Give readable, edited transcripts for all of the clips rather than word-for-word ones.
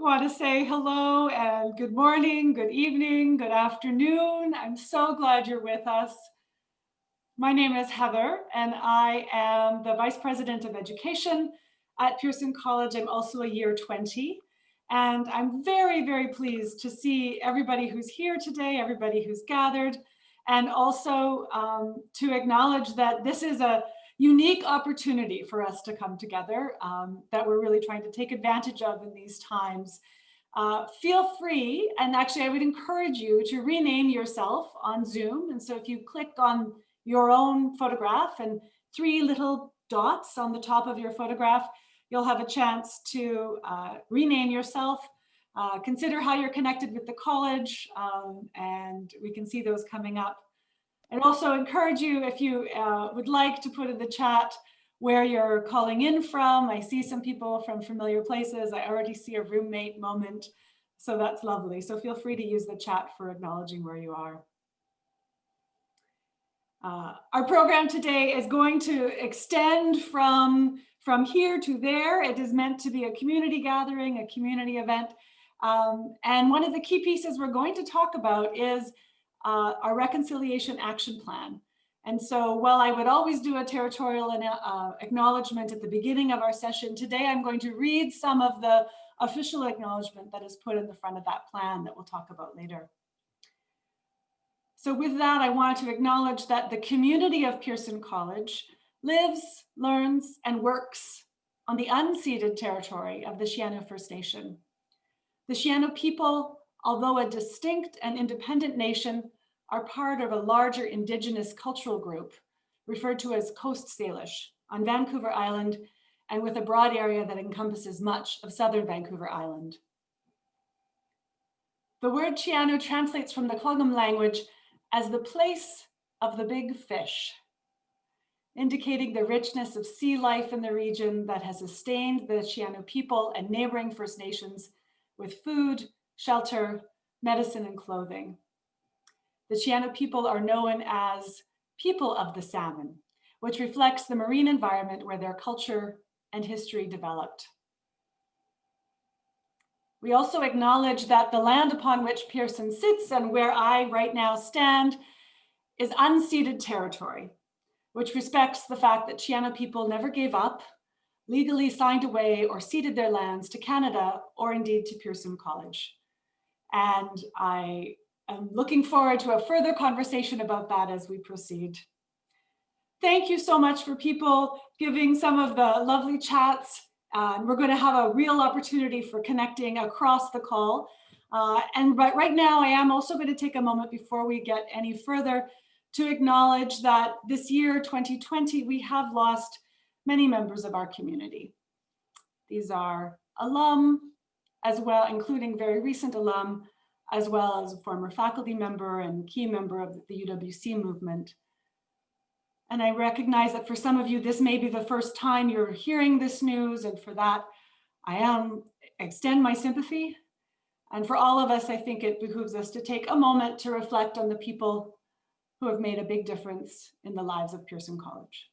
I want to say hello and good morning, good evening, good afternoon. I'm so glad you're with us. My name is Heather, and I am the Vice President of Education at Pearson College. I'm also a year 20, and I'm very, very pleased to see everybody who's here today, everybody who's gathered, and also to acknowledge that this is a unique opportunity for us to come together that we're really trying to take advantage of in these times. Feel free, and actually I would encourage you to rename yourself on Zoom. And so if you click on your own photograph and three little dots on the top of your photograph, you'll have a chance to rename yourself. Consider how you're connected with the college, and we can see those coming up. I'd also encourage you, if you would like, to put in the chat where you're calling in from. I see some people from familiar places. I already see a roommate moment, so that's lovely. So feel free to use the chat for acknowledging where you are. Our program today is going to extend from here to there. It is meant to be a community gathering, a community event. And one of the key pieces we're going to talk about is our reconciliation action plan. And so while I would always do a territorial acknowledgement at the beginning of our session, today I'm going to read some of the official acknowledgement that is put in the front of that plan that we'll talk about later. So with that, I want to acknowledge that the community of Pearson College lives, learns, and works on the unceded territory of the Siano First Nation. The Siano people, although a distinct and independent nation, are part of a larger Indigenous cultural group referred to as Coast Salish on Vancouver Island, and with a broad area that encompasses much of southern Vancouver Island. The word Siano translates from the Klugum language as the place of the big fish, indicating the richness of sea life in the region that has sustained the Siano people and neighboring First Nations with food, shelter, medicine, and clothing. The Siano people are known as people of the salmon, which reflects the marine environment where their culture and history developed. We also acknowledge that the land upon which Pearson sits and where I right now stand is unceded territory, which respects the fact that Siano people never gave up, legally signed away, or ceded their lands to Canada or indeed to Pearson College. And I am looking forward to a further conversation about that as we proceed. Thank you so much for people giving some of the lovely chats. We're going to have a real opportunity for connecting across the call. But right now, I am also going to take a moment before we get any further to acknowledge that this year, 2020, we have lost many members of our community. These are alum as well, including very recent alum, as well as a former faculty member and key member of the UWC movement. And I recognize that for some of you, this may be the first time you're hearing this news, and for that, I extend my sympathy. And for all of us, I think it behooves us to take a moment to reflect on the people who have made a big difference in the lives of Pearson College.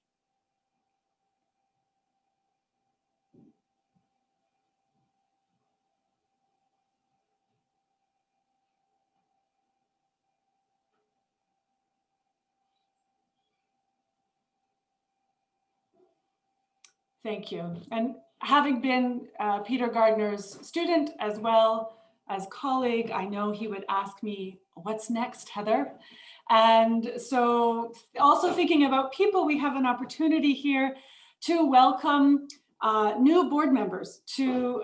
Thank you. And having been Peter Gardner's student as well as colleague, I know he would ask me, what's next, Heather? And so also thinking about people, we have an opportunity here to welcome new board members to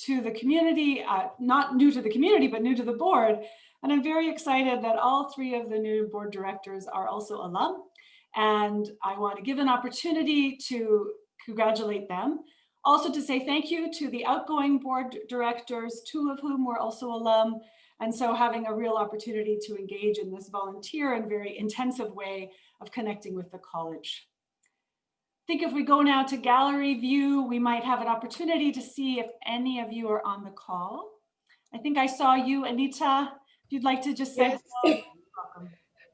the community, not new to the community, but new to the board. And I'm very excited that all three of the new board directors are also alum. And I want to give an opportunity to congratulate them. Also to say thank you to the outgoing board directors, two of whom were also alum. And so having a real opportunity to engage in this volunteer and very intensive way of connecting with the college. I think if we go now to gallery view, we might have an opportunity to see if any of you are on the call. I think I saw you, Anita. If you'd like to just say yes. hello, welcome.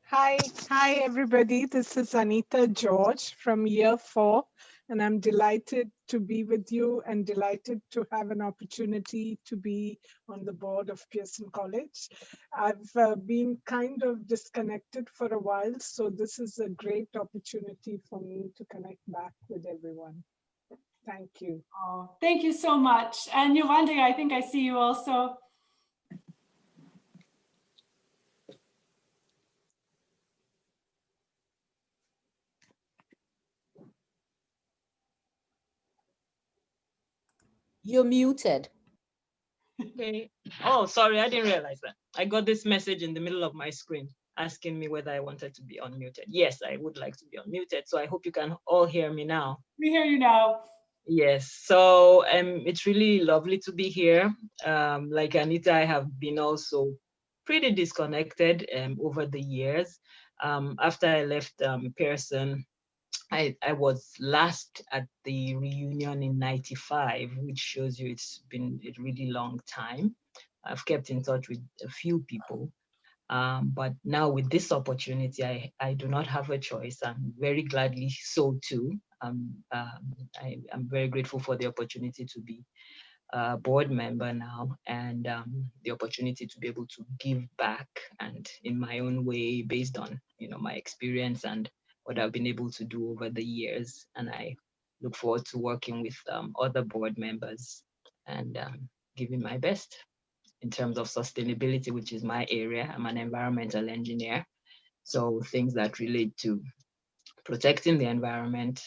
Hi everybody. This is Anita George from year 4, and I'm delighted to be with you and delighted to have an opportunity to be on the board of Pearson College. I've been kind of disconnected for a while, so this is a great opportunity for me to connect back with everyone. Thank you. Oh, thank you so much. And Yolande, I think I see you also. You're muted. Okay. Oh, sorry, I didn't realize that. I got this message in the middle of my screen asking me whether I wanted to be unmuted. Yes, I would like to be unmuted. So I hope you can all hear me now. We hear you now. Yes, so it's really lovely to be here. Like Anita, I have been also pretty disconnected over the years. After I left Pearson, I was last at the reunion in '95, which shows you it's been a really long time. I've kept in touch with a few people, but now with this opportunity, I do not have a choice. I'm very gladly so too. I'm very grateful for the opportunity to be a board member now, and the opportunity to be able to give back and in my own way based on my experience and what I've been able to do over the years. And I look forward to working with other board members and giving my best in terms of sustainability, which is my area. I'm an environmental engineer, so things that relate to protecting the environment,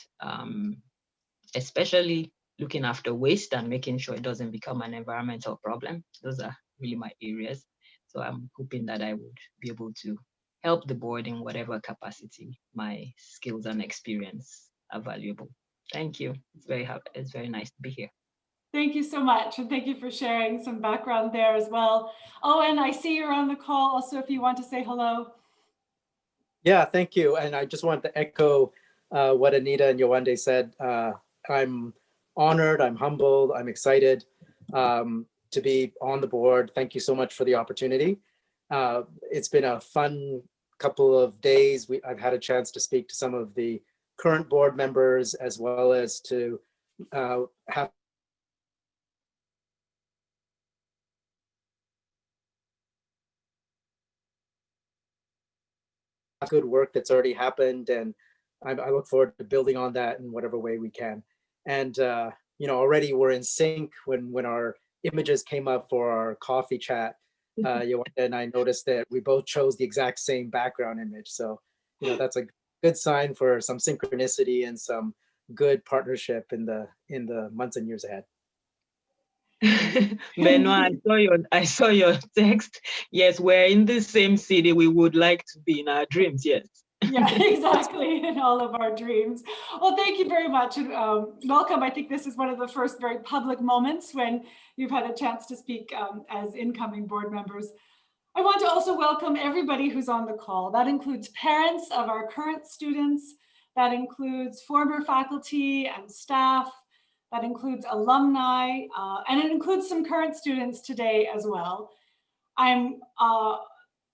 especially looking after waste and making sure it doesn't become an environmental problem. Those are really my areas. So I'm hoping that I would be able to help the board in whatever capacity my skills and experience are valuable. Thank you. It's very nice to be here. Thank you so much. And thank you for sharing some background there as well. Oh, and I see you're on the call also if you want to say hello. Yeah, thank you. And I just wanted to echo what Anita and Yowande said. I'm honored, I'm humbled, I'm excited to be on the board. Thank you so much for the opportunity. It's been a fun couple of days. I've had a chance to speak to some of the current board members as well as to have good work that's already happened, and I look forward to building on that in whatever way we can. And already we're in sync when our images came up for our coffee chat. Yolanda and I noticed that we both chose the exact same background image, so that's a good sign for some synchronicity and some good partnership in the months and years ahead. Benoit, I saw your text. Yes, we're in the same city. We would like to be in our dreams. Yes. Yeah, exactly. In all of our dreams. Well, thank you very much and welcome. I think this is one of the first very public moments when you've had a chance to speak as incoming board members. I want to also welcome everybody who's on the call. That includes parents of our current students. That includes former faculty and staff. That includes alumni, and it includes some current students today as well. I'm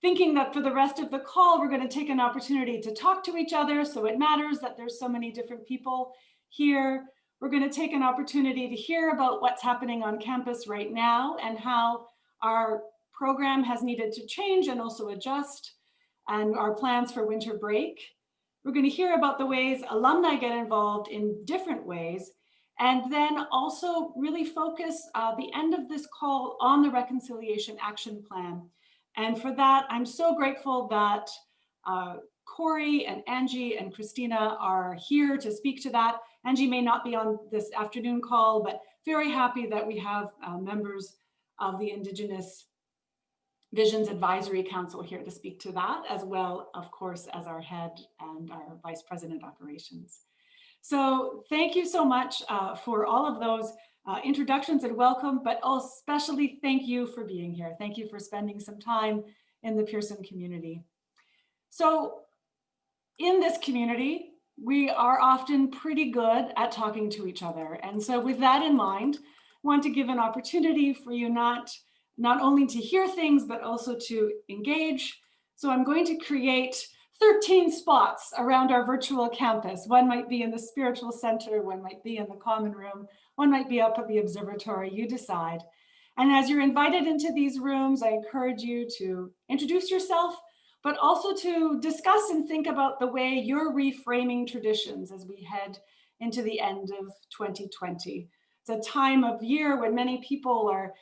thinking that for the rest of the call, we're going to take an opportunity to talk to each other. So it matters that there's so many different people here. We're going to take an opportunity to hear about what's happening on campus right now and how our program has needed to change and also adjust, and our plans for winter break. We're going to hear about the ways alumni get involved in different ways, and then also really focus the end of this call on the Reconciliation Action Plan. And for that, I'm so grateful that Corey and Angie and Christina are here to speak to that. Angie may not be on this afternoon call, but very happy that we have members of the Indigenous Visions Advisory Council here to speak to that, as well, of course, as our head and our Vice President Operations. So thank you so much for all of those introductions and welcome, but especially thank you for being here. Thank you for spending some time in the Pearson community. So in this community, we are often pretty good at talking to each other. And so with that in mind, I want to give an opportunity for you not only to hear things, but also to engage. So I'm going to create 13 spots around our virtual campus. One might be in the spiritual center, one might be in the common room, one might be up at the observatory, you decide. And as you're invited into these rooms, I encourage you to introduce yourself, but also to discuss and think about the way you're reframing traditions as we head into the end of 2020. It's a time of year when many people are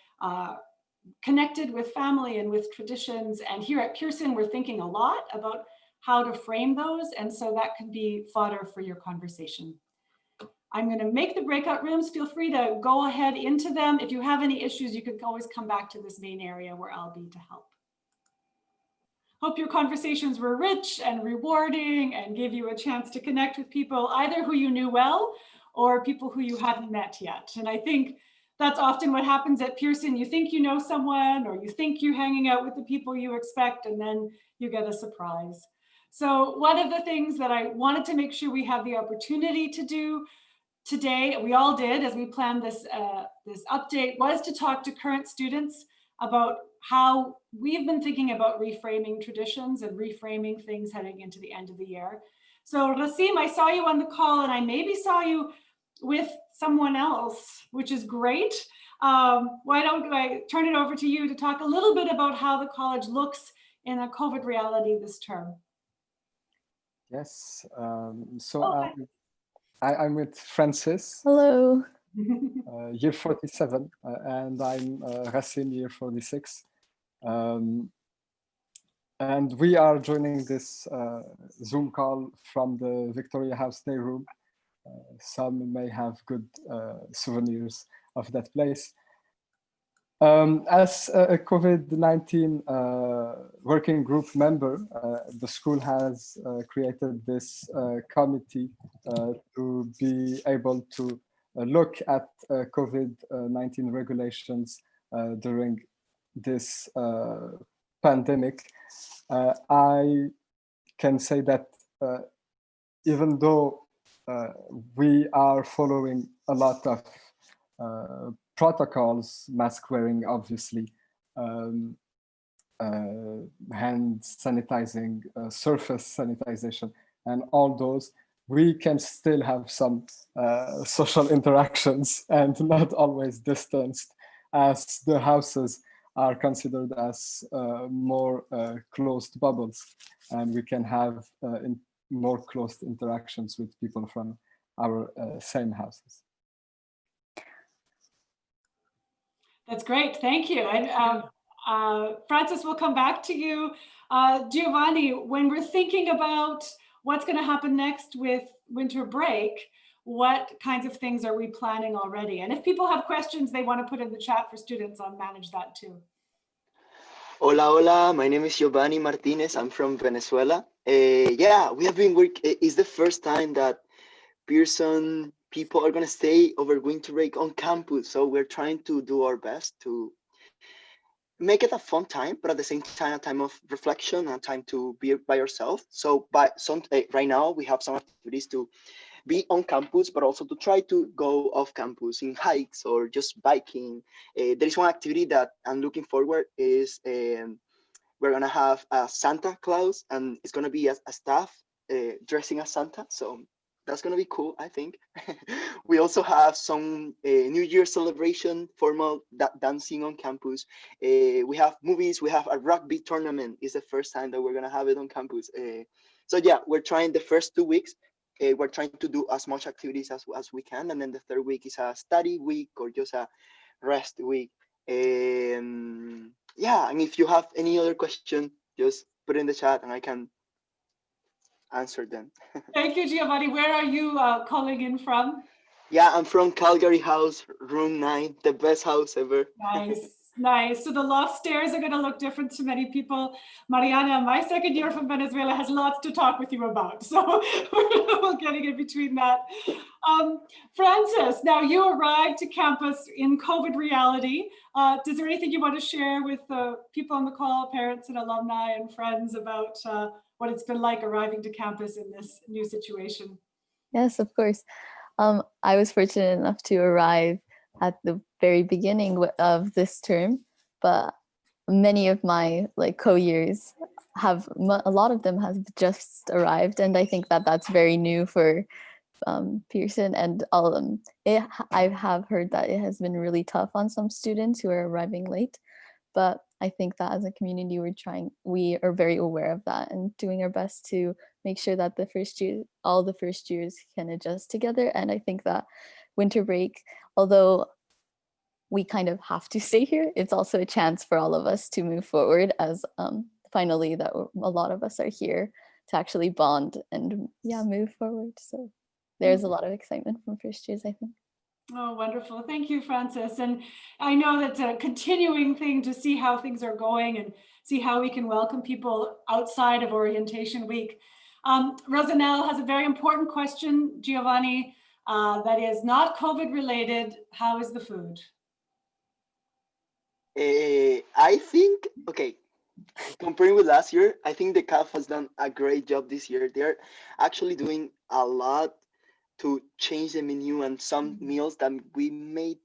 connected with family and with traditions. And here at Pearson, we're thinking a lot about how to frame those. And so that could be fodder for your conversation. I'm going to make the breakout rooms. Feel free to go ahead into them. If you have any issues, you can always come back to this main area where I'll be to help. Hope your conversations were rich and rewarding and gave you a chance to connect with people either who you knew well or people who you hadn't met yet. And I think that's often what happens at Pearson. You think you know someone, or you think you're hanging out with the people you expect, and then you get a surprise. So one of the things that I wanted to make sure we have the opportunity to do today, we all did as we planned this, this update, was to talk to current students about how we've been thinking about reframing traditions and reframing things heading into the end of the year. So Rasim, I saw you on the call, and I maybe saw you with someone else, which is great. Why don't I turn it over to you to talk a little bit about how the college looks in a COVID reality this term? Yes, I'm with Francis. Hello. Year 47, and I'm Racine, year 46. And we are joining this Zoom call from the Victoria House Day Room. Some may have good souvenirs of that place. As a COVID-19 working group member, the school has created this committee to be able to look at COVID-19 regulations during this pandemic. I can say that even though we are following a lot of protocols, mask wearing, obviously, hand sanitizing, surface sanitization, and all those, we can still have some social interactions and not always distanced, as the houses are considered as more closed bubbles, and we can have more closed interactions with people from our same houses. That's great, thank you. And Francis, we'll come back to you. Giovanni, when we're thinking about what's going to happen next with winter break, what kinds of things are we planning already? And if people have questions they want to put in the chat for students, I'll manage that too. Hola, hola, my name is Giovanni Martinez. I'm from Venezuela. Yeah, we have been working. It's the first time that Pearson people are going to stay over winter break on campus. So we're trying to do our best to make it a fun time, but at the same time, a time of reflection and time to be by yourself. So right now we have some activities to be on campus, but also to try to go off campus in hikes or just biking. There is one activity that I'm looking forward is we're gonna have a Santa Claus, and it's gonna be a staff dressing as Santa. So that's gonna be cool, I think. We also have some New Year celebration, formal dancing on campus. We have movies, we have a rugby tournament. It's the first time that we're gonna have it on campus. So yeah, we're trying the first 2 weeks. We're trying to do as much activities as we can. And then the third week is a study week or just a rest week. Yeah, and if you have any other question, just put it in the chat and I can answer them. Thank you, Giovanni. Where are you calling in from? Yeah, I'm from Calgary House, room 9, the best house ever. Nice, nice. So the loft stairs are going to look different to many people. Mariana, my second year from Venezuela has lots to talk with you about. So we're getting in between that. Francis, now you arrived to campus in COVID reality. Is there anything you want to share with the people on the call, parents and alumni and friends about what it's been like arriving to campus in this new situation? Yes, of course. I was fortunate enough to arrive at the very beginning of this term, but many of my co-years a lot of them have just arrived, and I think that that's very new for Pearson, and I have heard that it has been really tough on some students who are arriving late, but I think that as a community we are very aware of that and doing our best to make sure that all the first years can adjust together. And I think that winter break, although we kind of have to stay here, it's also a chance for all of us to move forward, as finally that a lot of us are here to actually bond and move forward. So there's a lot of excitement from first years, I think. Oh, wonderful. Thank you, Francis. And I know that's a continuing thing to see how things are going and see how we can welcome people outside of orientation week. Rosanelle has a very important question, Giovanni, that is not COVID related. How is the food? I think, okay, comparing with last year, I think the CAF has done a great job this year. They're actually doing a lot to change the menu, and some meals that we may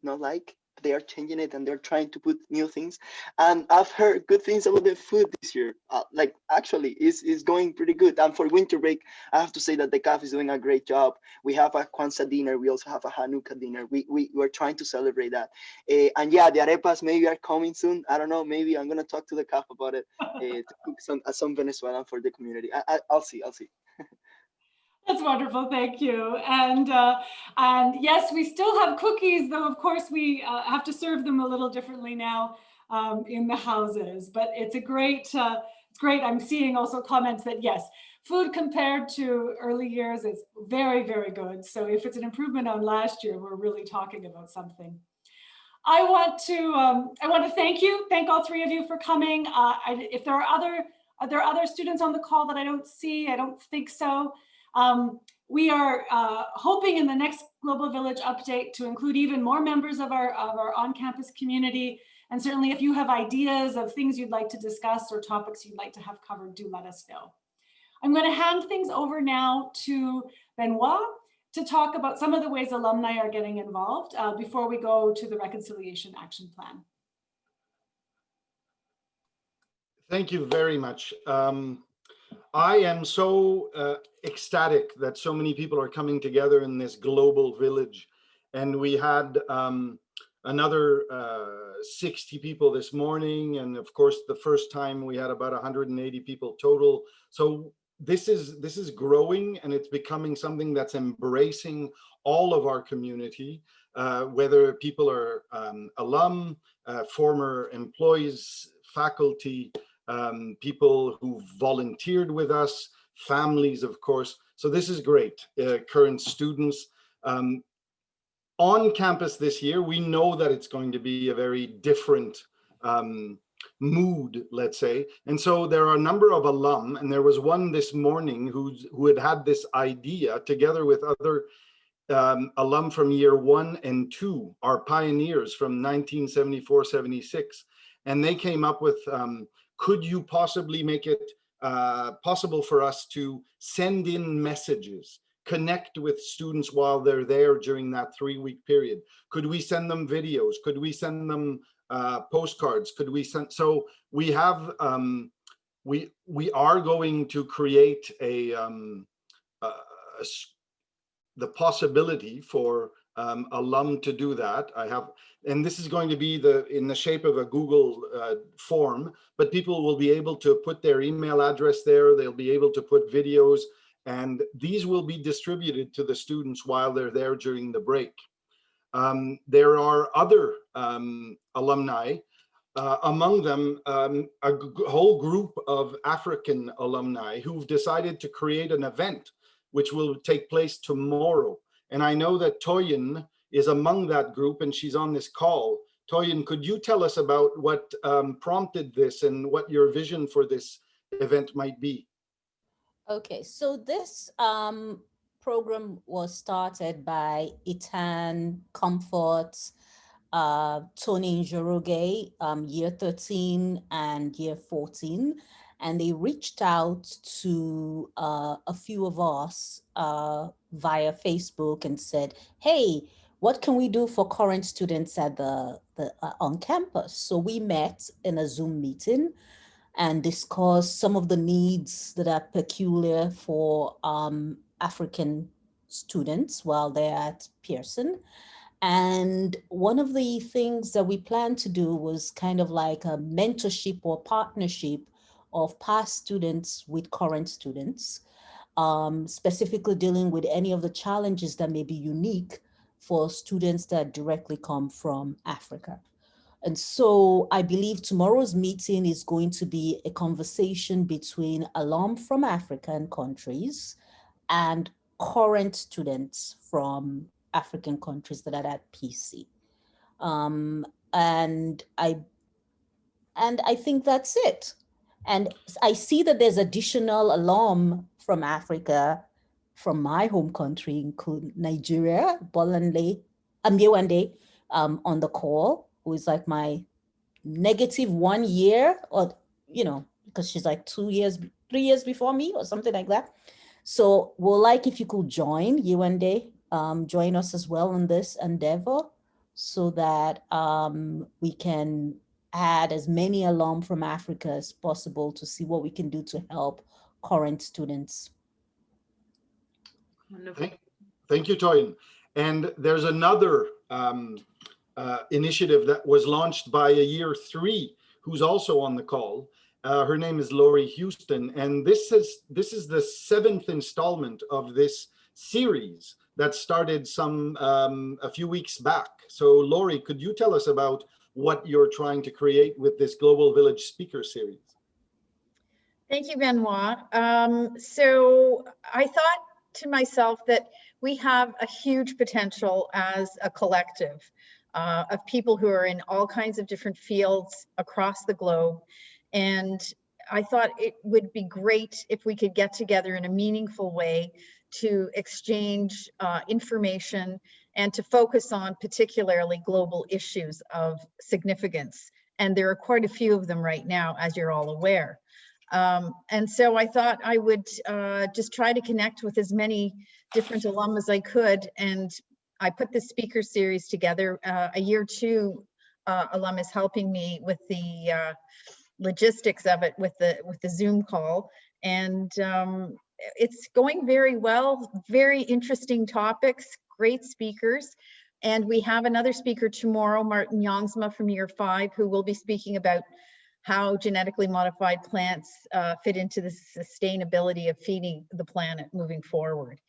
not like, they are changing it and they're trying to put new things. And I've heard good things about the food this year. Like actually is going pretty good. And for winter break, I have to say that the CAF is doing a great job. We have a Kwanzaa dinner. We also have a Hanukkah dinner. We're trying to celebrate that. And yeah, the arepas maybe are coming soon. I don't know. Maybe I'm gonna talk to the CAF about it to cook some Venezuelan for the community. I'll see. That's wonderful, thank you. And yes, we still have cookies, though of course we have to serve them a little differently now in the houses. But it's it's great. I'm seeing also comments that yes, food compared to early years is very, very good. So if it's an improvement on last year, we're really talking about something. I want to thank all three of you for coming. If there are other students on the call that I don't see, I don't think so. We are hoping in the next Global Village update to include even more members of our on-campus community. And certainly if you have ideas of things you'd like to discuss or topics you'd like to have covered, do let us know. I'm going to hand things over now to Benoit to talk about some of the ways alumni are getting involved before we go to the Reconciliation Action Plan. Thank you very much. I am so ecstatic that so many people are coming together in this global village. And we had another 60 people this morning. And of course, the first time we had about 180 people total. So this is growing, and it's becoming something that's embracing all of our community, whether people are alum, former employees, faculty, people who volunteered with us, families, of course. So this is great. Current students. On campus this year, we know that it's going to be a very different mood, let's say. And so there are a number of alum, and there was one this morning who had this idea together with other alum from year 1 and 2, our pioneers from 1974-76. And they came up with, could you possibly make it possible for us to send in messages, connect with students while they're there during that 3-week period? Could we send them videos? Could we send them postcards? Could we send? So we have, we are going to create the possibility for alum to do that. And this is going to be in the shape of a Google form, but people will be able to put their email address there. They'll be able to put videos, and these will be distributed to the students while they're there during the break. There are other alumni, among them a whole group of African alumni who've decided to create an event which will take place tomorrow. And I know that Toyin is among that group, and she's on this call. Toyin, could you tell us about what prompted this and what your vision for this event might be? Okay, so this program was started by Itan Comfort, Tony Njoroge, year 13 and year 14. And they reached out to a few of us via Facebook and said, hey, what can we do for current students at on campus? So we met in a Zoom meeting. and discuss some of the needs that are peculiar for African students while they're at Pearson. And one of the things that we planned to do was kind of like a mentorship or partnership of past students with current students, specifically dealing with any of the challenges that may be unique for students that directly come from Africa. And so I believe tomorrow's meeting is going to be a conversation between alum from African countries and current students from African countries that are at PC. And I think that's it. And I see that there's additional alum from Africa, from my home country, including Nigeria, Bolanle, Amyewande, on the call, who is like my -1 year, or, you know, because she's like 3 years before me or something like that. So we'll like if you could join Yewande, join us as well in this endeavor, so that we can add as many alum from Africa as possible to see what we can do to help current students. Wonderful. Thank you, Toyin. And there's another initiative that was launched by a year 3 who's also on the call. Her name is Laurie Houston, and this is the 7th installment of this series that started a few weeks back. So Laurie, could you tell us about what you're trying to create with this Global Village Speaker Series? Thank you, Benoit. So I thought to myself that we have a huge potential as a collective of people who are in all kinds of different fields across the globe. And I thought it would be great if we could get together in a meaningful way to exchange information and to focus on particularly global issues of significance. And there are quite a few of them right now, as you're all aware. And so I thought I would just try to connect with as many different alum as I could. And I put this speaker series together. A year 2 alum is helping me with the logistics of it with the Zoom call. And it's going very well, very interesting topics, great speakers. And we have another speaker tomorrow, Martin Jongsma from year 5, who will be speaking about how genetically modified plants fit into the sustainability of feeding the planet moving forward.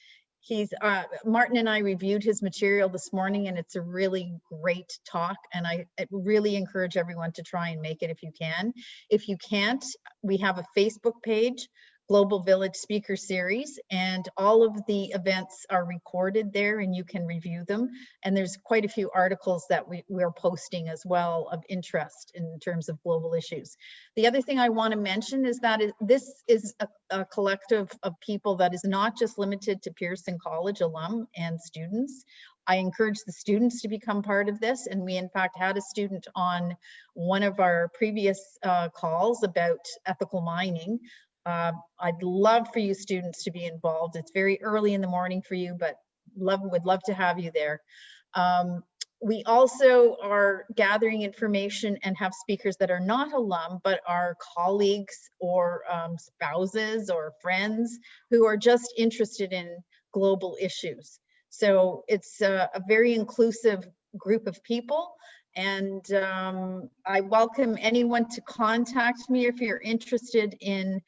Martin and I reviewed his material this morning, and it's a really great talk, and I really encourage everyone to try and make it if you can. If you can't, we have a Facebook page, Global Village Speaker Series, and all of the events are recorded there and you can review them. And there's quite a few articles that we're posting as well of interest in terms of global issues. The other thing I want to mention is that this is a collective of people that is not just limited to Pearson College alum and students. I encourage the students to become part of this, and we in fact had a student on one of our previous calls about ethical mining. I'd love for you students to be involved. It's very early in the morning for you, but would love to have you there. We also are gathering information and have speakers that are not alum, but are colleagues or spouses or friends who are just interested in global issues. So it's a very inclusive group of people. And I welcome anyone to contact me if you're interested in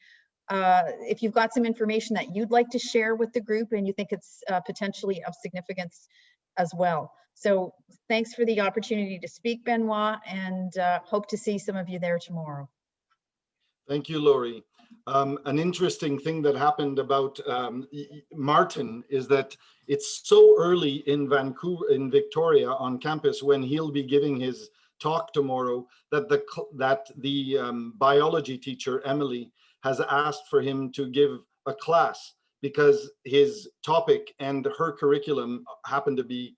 if you've got some information that you'd like to share with the group and you think it's potentially of significance as well. So thanks for the opportunity to speak, Benoit, and hope to see some of you there tomorrow. Thank you, Laurie. An interesting thing that happened about Martin is that it's so early in Vancouver, in Victoria on campus, when he'll be giving his talk tomorrow, that the biology teacher, Emily, has asked for him to give a class because his topic and her curriculum happen to be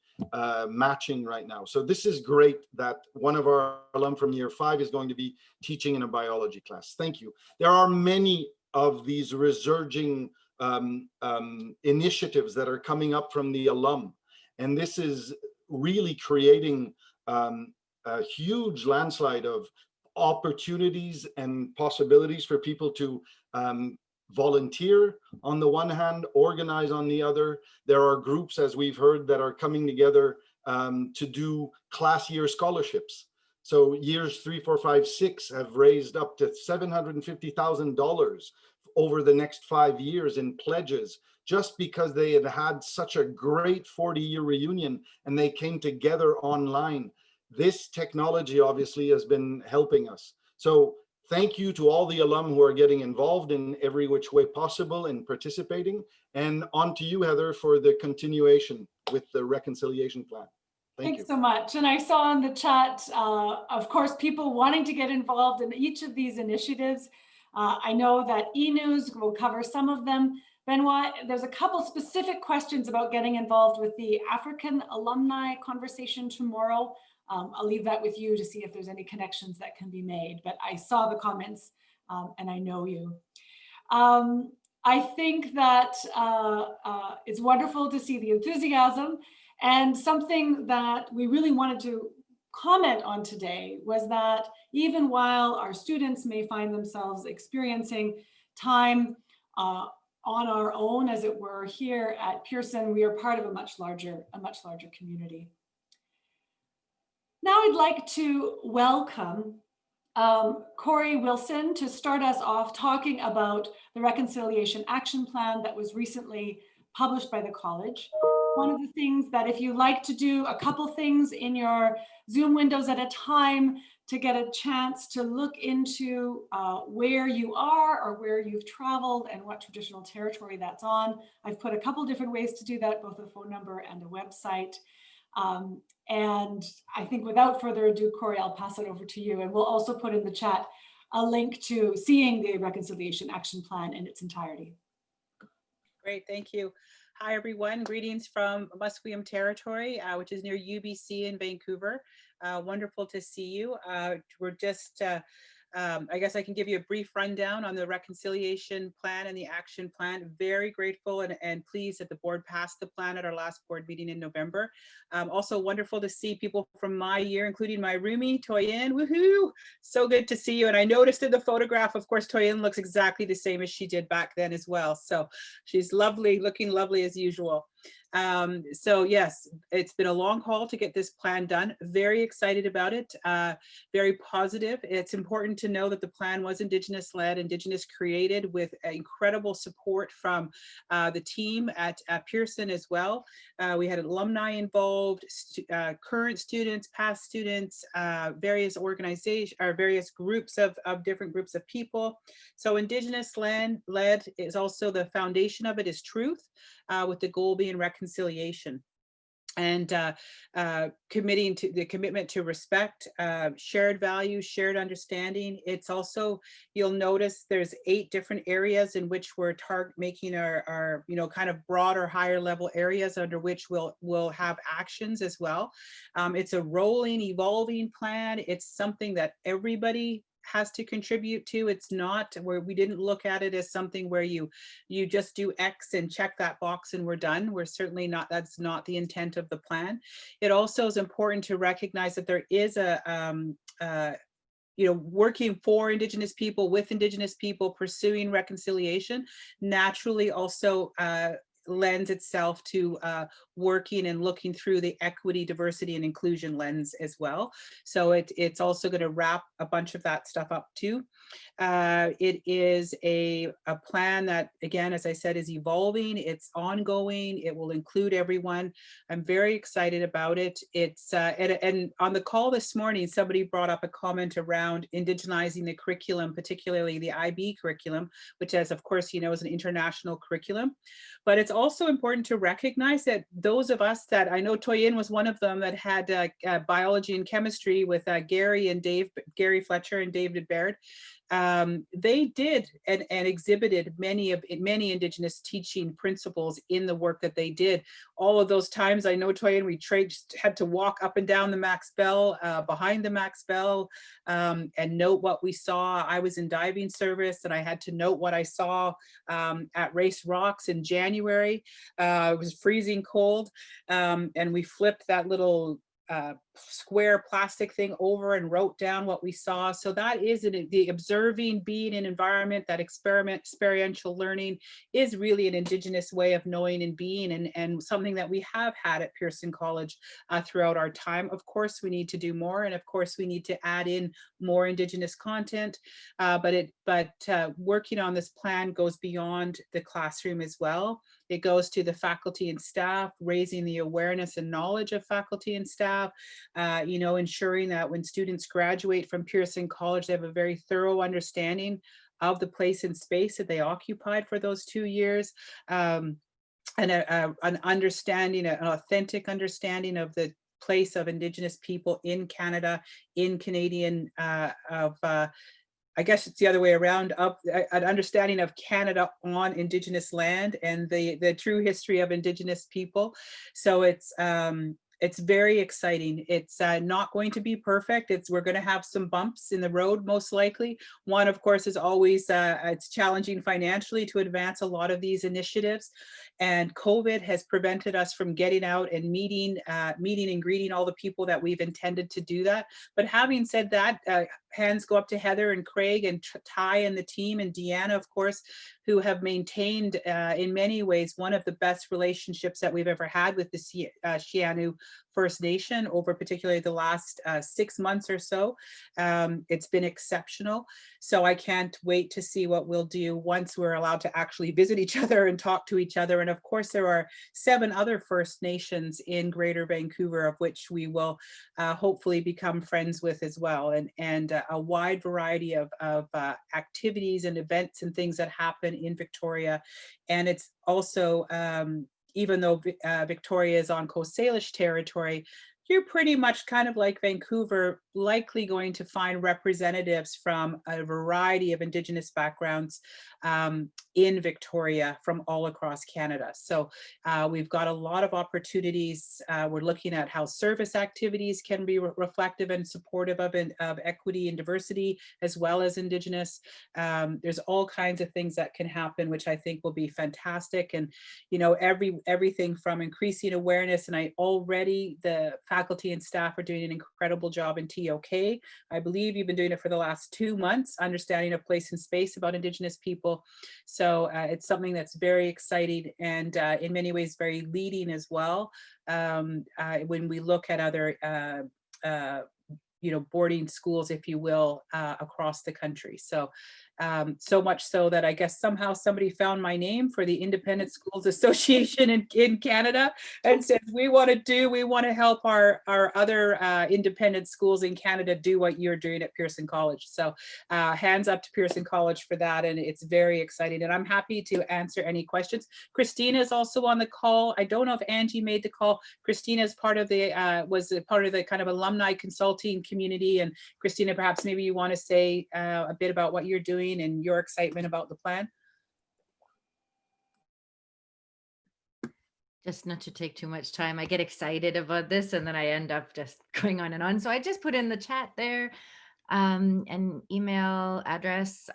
matching right now. So this is great that one of our alum from year 5 is going to be teaching in a biology class. Thank you. There are many of these resurging initiatives that are coming up from the alum. And this is really creating a huge landslide of opportunities and possibilities for people to volunteer on the one hand, organize on the other. There are groups, as we've heard, that are coming together to do class year scholarships. So years 3, 4, 5, 6 have raised up to $750,000 over the next 5 years in pledges, just because they had had such a great 40-year reunion and they came together online. This technology obviously has been helping us. So thank you to all the alum who are getting involved in every which way possible and participating. And on to you, Heather, for the continuation with the reconciliation plan. Thank you. Thanks so much. And I saw in the chat, of course, people wanting to get involved in each of these initiatives. I know that eNews will cover some of them. Benoit, there's a couple specific questions about getting involved with the African alumni conversation tomorrow. I'll leave that with you to see if there's any connections that can be made, but I saw the comments and I know you. I think that it's wonderful to see the enthusiasm, and something that we really wanted to comment on today was that even while our students may find themselves experiencing time on our own, as it were, here at Pearson, we are part of a much larger community. Now I'd like to welcome Corey Wilson to start us off talking about the Reconciliation Action Plan that was recently published by the college. One of the things that if you like to do a couple things in your Zoom windows at a time to get a chance to look into where you are or where you've traveled and what traditional territory that's on, I've put a couple different ways to do that, both a phone number and a website. And I think without further ado, Corey, I'll pass it over to you. And we'll also put in the chat a link to seeing the Reconciliation Action Plan in its entirety. Great, thank you. Hi, everyone. Greetings from Musqueam Territory, which is near UBC in Vancouver. Wonderful to see you. We're just, I guess I can give you a brief rundown on the reconciliation plan and the action plan. Very grateful and pleased that the board passed the plan at our last board meeting in November. Also wonderful to see people from my year, including my roomie, Toyin. Woohoo! So good to see you. And I noticed in the photograph, of course, Toyin looks exactly the same as she did back then as well. So she's lovely, looking lovely as usual. So yes, it's been a long haul to get this plan done. Very excited about it, very positive. It's important to know that the plan was Indigenous led, Indigenous created, with incredible support from the team at Pearson as well. We had alumni involved, current students, past students, various organizations, or various groups of different groups of people. So Indigenous led is also the foundation of it is truth, with the goal being reconciliation, and committing to the commitment to respect, shared values, shared understanding. It's also, you'll notice there's 8 different areas in which we're making our kind of broader, higher level areas under which we'll have actions as well. It's a rolling, evolving plan. It's something that everybody has to contribute to. It's not where we didn't look at it as something where you just do X and check that box and we're done. We're certainly not, that's not the intent of the plan. It also is important to recognize that there is working for Indigenous people, with Indigenous people, pursuing reconciliation naturally also lends itself to working and looking through the equity, diversity, and inclusion lens as well. So it's also going to wrap a bunch of that stuff up too. It is a plan that, again, as I said, is evolving. It's ongoing. It will include everyone. I'm very excited about it. It's and on the call this morning, somebody brought up a comment around indigenizing the curriculum, particularly the IB curriculum, which, as of course you know, is an international curriculum. But it's also important to recognize that those of us that, I know Toyin was one of them that had biology and chemistry with Gary Fletcher and David Baird. They did and exhibited many Indigenous teaching principles in the work that they did. All of those times, I know, Toyin, we had to walk up and down the Max Bell, behind the Max Bell, and note what we saw. I was in diving service and I had to note what I saw at Race Rocks in January. It was freezing cold, and we flipped that little square plastic thing over and wrote down what we saw. So that is the observing, being in environment, that experiential learning is really an Indigenous way of knowing and being, and something that we have had at Pearson College throughout our time. Of course, we need to do more, and of course, we need to add in more Indigenous content, but working on this plan goes beyond the classroom as well. It goes to the faculty and staff, raising the awareness and knowledge of faculty and staff, ensuring that when students graduate from Pearson College, they have a very thorough understanding of the place and space that they occupied for those 2 years, and an understanding, an authentic understanding of the place of Indigenous people in Canada, in Canadian, I guess it's the other way around, of an understanding of Canada on Indigenous land and the true history of Indigenous people. So it's very exciting. It's not going to be perfect. We're going to have some bumps in the road, most likely. One, of course, is always it's challenging financially to advance a lot of these initiatives. And COVID has prevented us from getting out and meeting and greeting all the people that we've intended to do that. But having said that, hands go up to Heather and Craig and Ty and the team, and Deanna, of course, who have maintained in many ways one of the best relationships that we've ever had with the Sianu First Nation over particularly the last 6 months or so. It's been exceptional. So I can't wait to see what we'll do once we're allowed to actually visit each other and talk to each other. And of course, there are 7 other First Nations in Greater Vancouver, of which we will hopefully become friends with as well. And a wide variety of activities and events and things that happen in Victoria. And it's also, even though Victoria is on Coast Salish territory, you're pretty much kind of like Vancouver, likely going to find representatives from a variety of Indigenous backgrounds in Victoria from all across Canada. So we've got a lot of opportunities. We're looking at how service activities can be reflective and supportive of equity and diversity, as well as Indigenous. There's all kinds of things that can happen, which I think will be fantastic. And, everything from increasing awareness, and the faculty and staff are doing an incredible job in TOK. I believe you've been doing it for the last 2 months, understanding of place and space about Indigenous people. So it's something that's very exciting and in many ways very leading as well. When we look at other boarding schools, if you will, across the country. So so much so that I guess somehow somebody found my name for the Independent Schools Association in Canada and said, we want to help our other independent schools in Canada do what you're doing at Pearson College. So hands up to Pearson College for that. And it's very exciting. And I'm happy to answer any questions. Christina is also on the call. I don't know if Angie made the call. Christina is part of was part of the kind of alumni consulting community. And Christina, perhaps maybe you want to say a bit about what you're doing and your excitement about the plan. Just not to take too much time, I get excited about this and then I end up just going on and on. So I just put in the chat there an email address.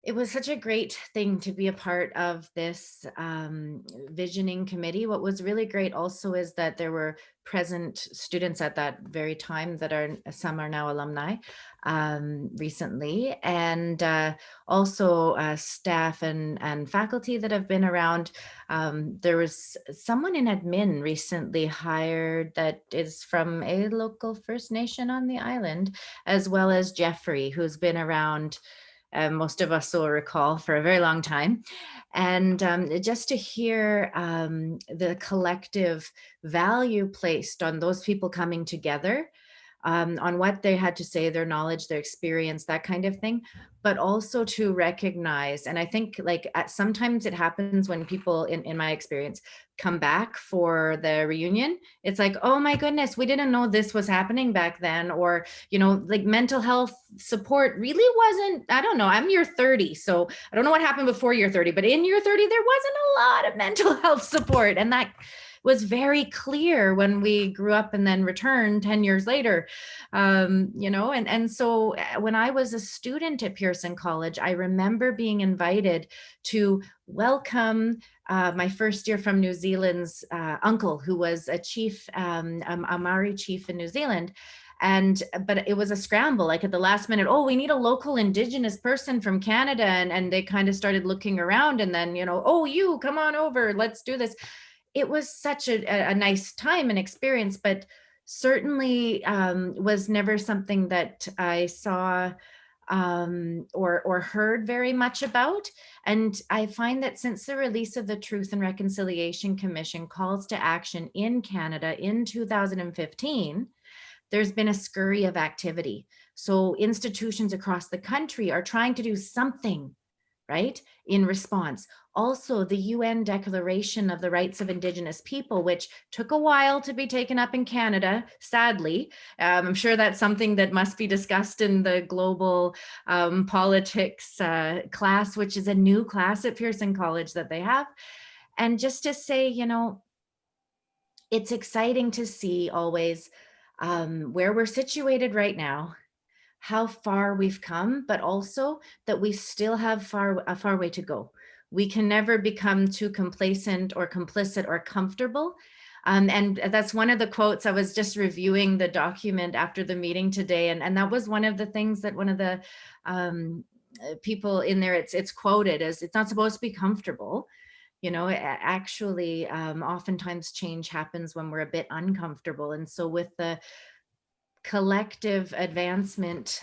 It was such a great thing to be a part of this visioning committee. What was really great also is that there were present students at that very time that some are now alumni recently, and also staff and faculty that have been around. There was someone in admin recently hired that is from a local First Nation on the island, as well as Jeffrey, who's been around, most of us will recall, for a very long time. And just to hear the collective value placed on those people coming together, on what they had to say, their knowledge, their experience, that kind of thing, but also to recognize. And I think sometimes it happens when people, in my experience, come back for the reunion. It's like, oh my goodness, we didn't know this was happening back then. Or, mental health support really wasn't, I don't know, I'm year 30. So I don't know what happened before year 30, but in year 30, there wasn't a lot of mental health support. And that was very clear when we grew up and then returned 10 years later, and so when I was a student at Pearson College, I remember being invited to welcome my first year from New Zealand's uncle, who was a chief, a Maori chief in New Zealand. But it was a scramble, like at the last minute, oh, we need a local Indigenous person from Canada. And they kind of started looking around, and then, oh, you come on over, let's do this. It was such a nice time and experience, but certainly was never something that I saw or heard very much about. And I find that since the release of the Truth and Reconciliation Commission calls to action in Canada in 2015, there's been a scurry of activity. So institutions across the country are trying to do something, right, in response. Also, the UN Declaration of the Rights of Indigenous People, which took a while to be taken up in Canada, sadly. I'm sure that's something that must be discussed in the global politics class, which is a new class at Pearson College that they have. And just to say, it's exciting to see always where we're situated right now, how far we've come, but also that we still have a far way to go. We can never become too complacent or complicit or comfortable. And that's one of the quotes. I was just reviewing the document after the meeting today, and that was one of the things that one of the people in there, it's quoted as, it's not supposed to be comfortable. Actually, oftentimes change happens when we're a bit uncomfortable. And so with the collective advancement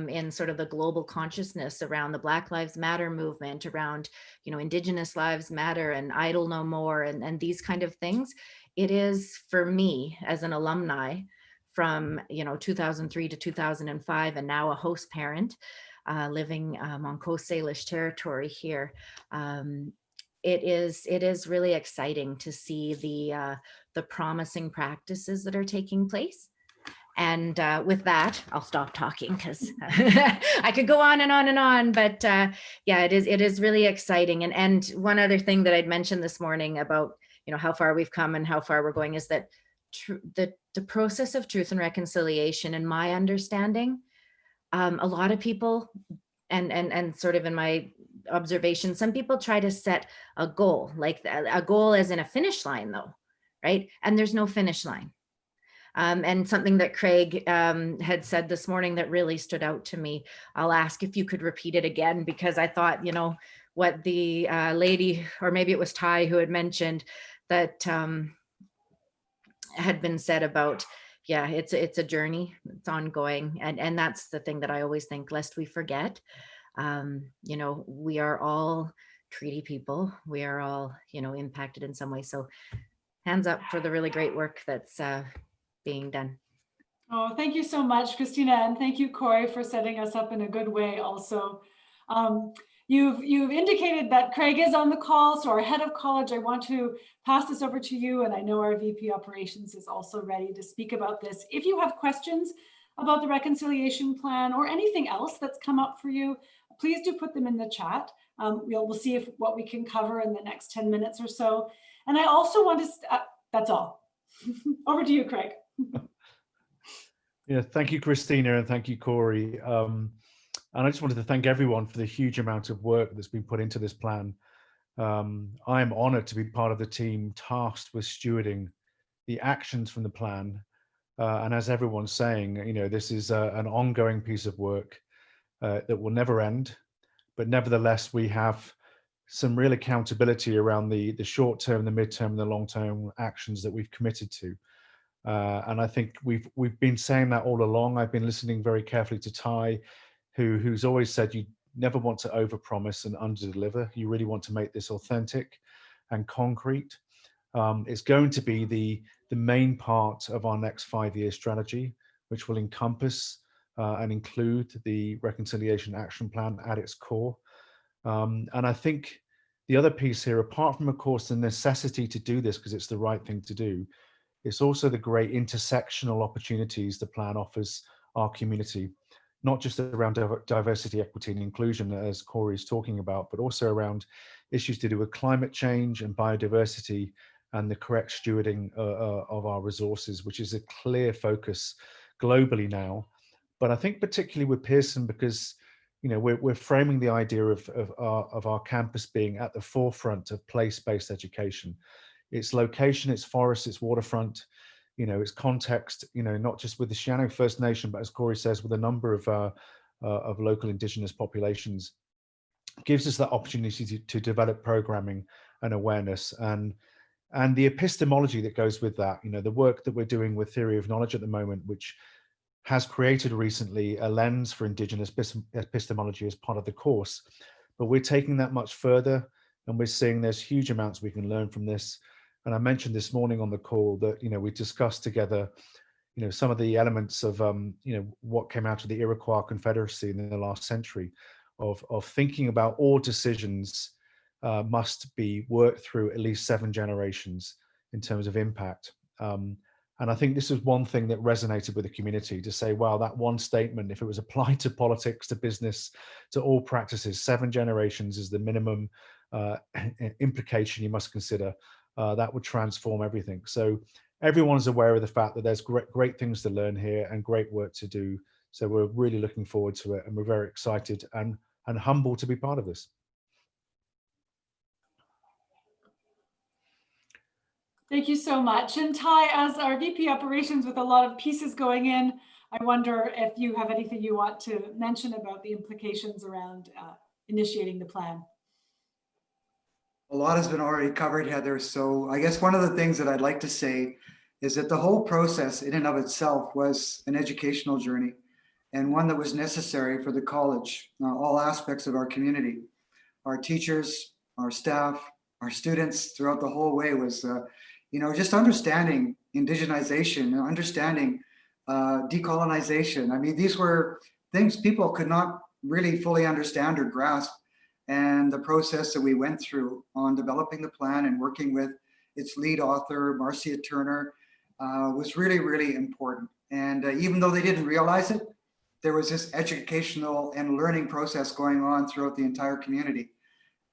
in sort of the global consciousness around the Black Lives Matter movement, around, Indigenous Lives Matter and Idle No More and these kind of things, it is for me as an alumni from, 2003 to 2005, and now a host parent living on Coast Salish territory here. It is really exciting to see the promising practices that are taking place. And with that, I'll stop talking because I could go on and on and on. But yeah, it is really exciting. And one other thing that I'd mentioned this morning about how far we've come and how far we're going is that the process of truth and reconciliation, in my understanding, a lot of people and sort of in my observation, some people try to set a goal, like a goal as in a finish line though, right? And there's no finish line. And something that Craig had said this morning that really stood out to me, I'll ask if you could repeat it again, because I thought, what the lady, or maybe it was Ty who had mentioned that had been said about, yeah, it's a journey, it's ongoing. And that's the thing that I always think, lest we forget, we are all treaty people. We are all, impacted in some way. So hands up for the really great work that's being done. Oh, thank you so much, Christina. And thank you, Corey, for setting us up in a good way also. You've indicated that Craig is on the call. So our head of college, I want to pass this over to you. And I know our VP operations is also ready to speak about this. If you have questions about the reconciliation plan or anything else that's come up for you, please do put them in the chat. We'll see what we can cover in the next 10 minutes or so. And I also want to, that's all. Over to you, Craig. Yeah, thank you, Christina, and thank you, Corey. And I just wanted to thank everyone for the huge amount of work that's been put into this plan. I am honored to be part of the team tasked with stewarding the actions from the plan. And as everyone's saying, this is an ongoing piece of work that will never end. But nevertheless, we have some real accountability around the short term, the midterm, and the long term actions that we've committed to. And I think we've been saying that all along. I've been listening very carefully to Ty, who's always said you never want to overpromise and underdeliver. You really want to make this authentic and concrete. It's going to be the main part of our next 5-year strategy, which will encompass and include the Reconciliation Action Plan at its core. And I think the other piece here, apart from, of course, the necessity to do this because it's the right thing to do, it's also the great intersectional opportunities the plan offers our community, not just around diversity, equity, and inclusion, as Corey's talking about, but also around issues to do with climate change and biodiversity and the correct stewarding of our resources, which is a clear focus globally now. But I think particularly with Pearson, because we're framing the idea of our campus being at the forefront of place-based education. Its location, its forest, its waterfront, its context, not just with the Siano First Nation, but as Corey says, with a number of local indigenous populations, gives us that opportunity to develop programming and awareness and the epistemology that goes with that. The work that we're doing with theory of knowledge at the moment, which has created recently a lens for indigenous epistemology as part of the course, but we're taking that much further, and we're seeing there's huge amounts we can learn from this. And I mentioned this morning on the call that we discussed together some of the elements of what came out of the Iroquois Confederacy in the last century, of thinking about all decisions must be worked through at least 7 generations in terms of impact. And I think this is one thing that resonated with the community, to say, wow, that one statement, if it was applied to politics, to business, to all practices, 7 generations is the minimum implication you must consider. That would transform everything. So everyone's aware of the fact that there's great things to learn here and great work to do. So we're really looking forward to it, and we're very excited and humbled to be part of this. Thank you so much. And Ty, as our VP Operations with a lot of pieces going in, I wonder if you have anything you want to mention about the implications around initiating the plan. A lot has been already covered, Heather. So I guess one of the things that I'd like to say is that the whole process in and of itself was an educational journey, and one that was necessary for the college, all aspects of our community, our teachers, our staff, our students throughout the whole way was, just understanding indigenization, understanding decolonization. I mean, these were things people could not really fully understand or grasp. And the process that we went through on developing the plan and working with its lead author, Marcia Turner, was really, really important. And even though they didn't realize it, there was this educational and learning process going on throughout the entire community.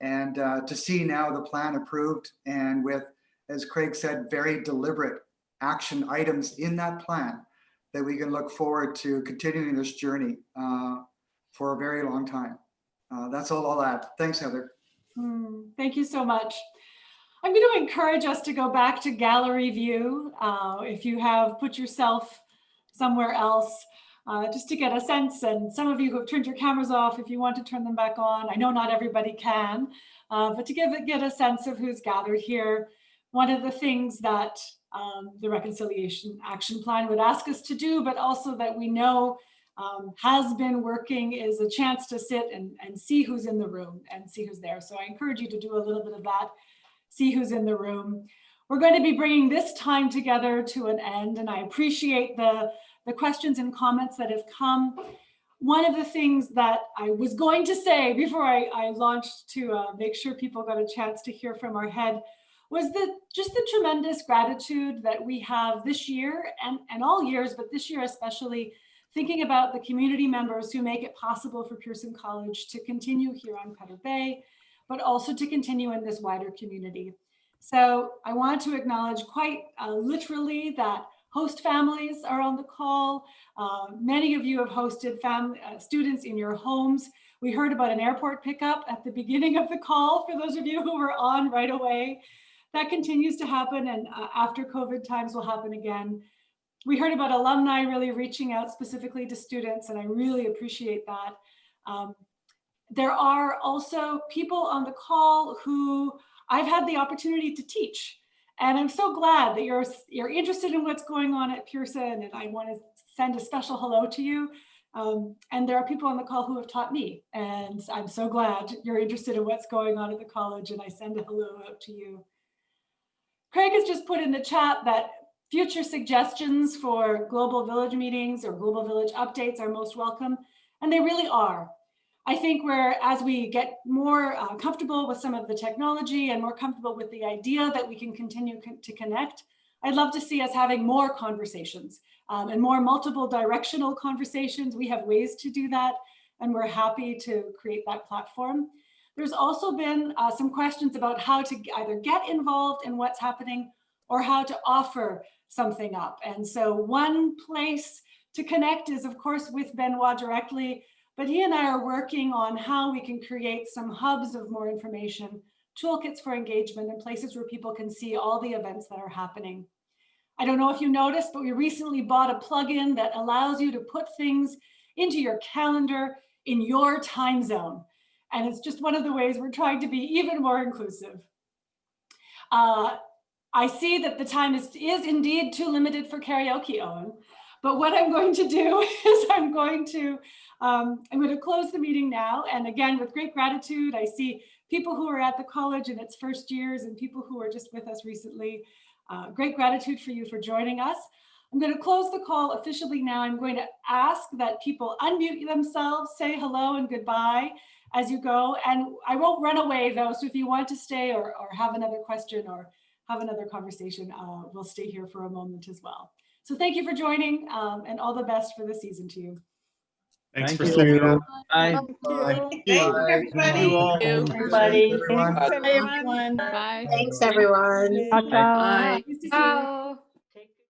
And to see now the plan approved, and with, as Craig said, very deliberate action items in that plan, that we can look forward to continuing this journey for a very long time. That's all I'll add. Thanks, Heather. Thank you so much. I'm going to encourage us to go back to gallery view. If you have put yourself somewhere else, just to get a sense, and some of you who have turned your cameras off, if you want to turn them back on. I know not everybody can, but to get a sense of who's gathered here. One of the things that the Reconciliation Action Plan would ask us to do, but also that we know has been working, is a chance to sit and see who's in the room and see who's there. So I encourage you to do a little bit of that, see who's in the room. We're going to be bringing this time together to an end, and I appreciate the questions and comments that have come. One of the things that I was going to say before I launched to make sure people got a chance to hear from our head was just the tremendous gratitude that we have this year and all years, but this year especially, thinking about the community members who make it possible for Pearson College to continue here on Petter Bay, but also to continue in this wider community. So I want to acknowledge quite literally that host families are on the call. Many of you have hosted students in your homes. We heard about an airport pickup at the beginning of the call for those of you who were on right away. That continues to happen, and after COVID times will happen again. We heard about alumni really reaching out specifically to students, and I really appreciate that. There are also people on the call who I've had the opportunity to teach. And I'm so glad that you're interested in what's going on at Pearson, and I want to send a special hello to you. And there are people on the call who have taught me, and I'm so glad you're interested in what's going on at the college, and I send a hello out to you. Craig has just put in the chat that future suggestions for Global Village meetings or Global Village updates are most welcome, and they really are. I think as we get more comfortable with some of the technology and more comfortable with the idea that we can continue to connect, I'd love to see us having more conversations and more multiple directional conversations. We have ways to do that, and we're happy to create that platform. There's also been some questions about how to either get involved in what's happening or how to offer something up. And so one place to connect is, of course, with Benoit directly, but he and I are working on how we can create some hubs of more information, toolkits for engagement, and places where people can see all the events that are happening. I don't know if you noticed, but we recently bought a plugin that allows you to put things into your calendar in your time zone. And it's just one of the ways we're trying to be even more inclusive. I see that the time is indeed too limited for karaoke, Owen. But what I'm going to do is I'm going to close the meeting now. And again, with great gratitude, I see people who are at the college in its first years and people who are just with us recently. Great gratitude for you for joining us. I'm going to close the call officially now. I'm going to ask that people unmute themselves, say hello and goodbye as you go. And I won't run away though. So if you want to stay or have another question or have another conversation, we'll stay here for a moment as well. So thank you for joining and all the best for the season to you. Thanks Thank for you. staying. Thank Thank you, you. everybody. Thanks, Bye, everyone. everyone. Bye. Thanks, everyone. Bye. Bye. Nice to see you. Ciao.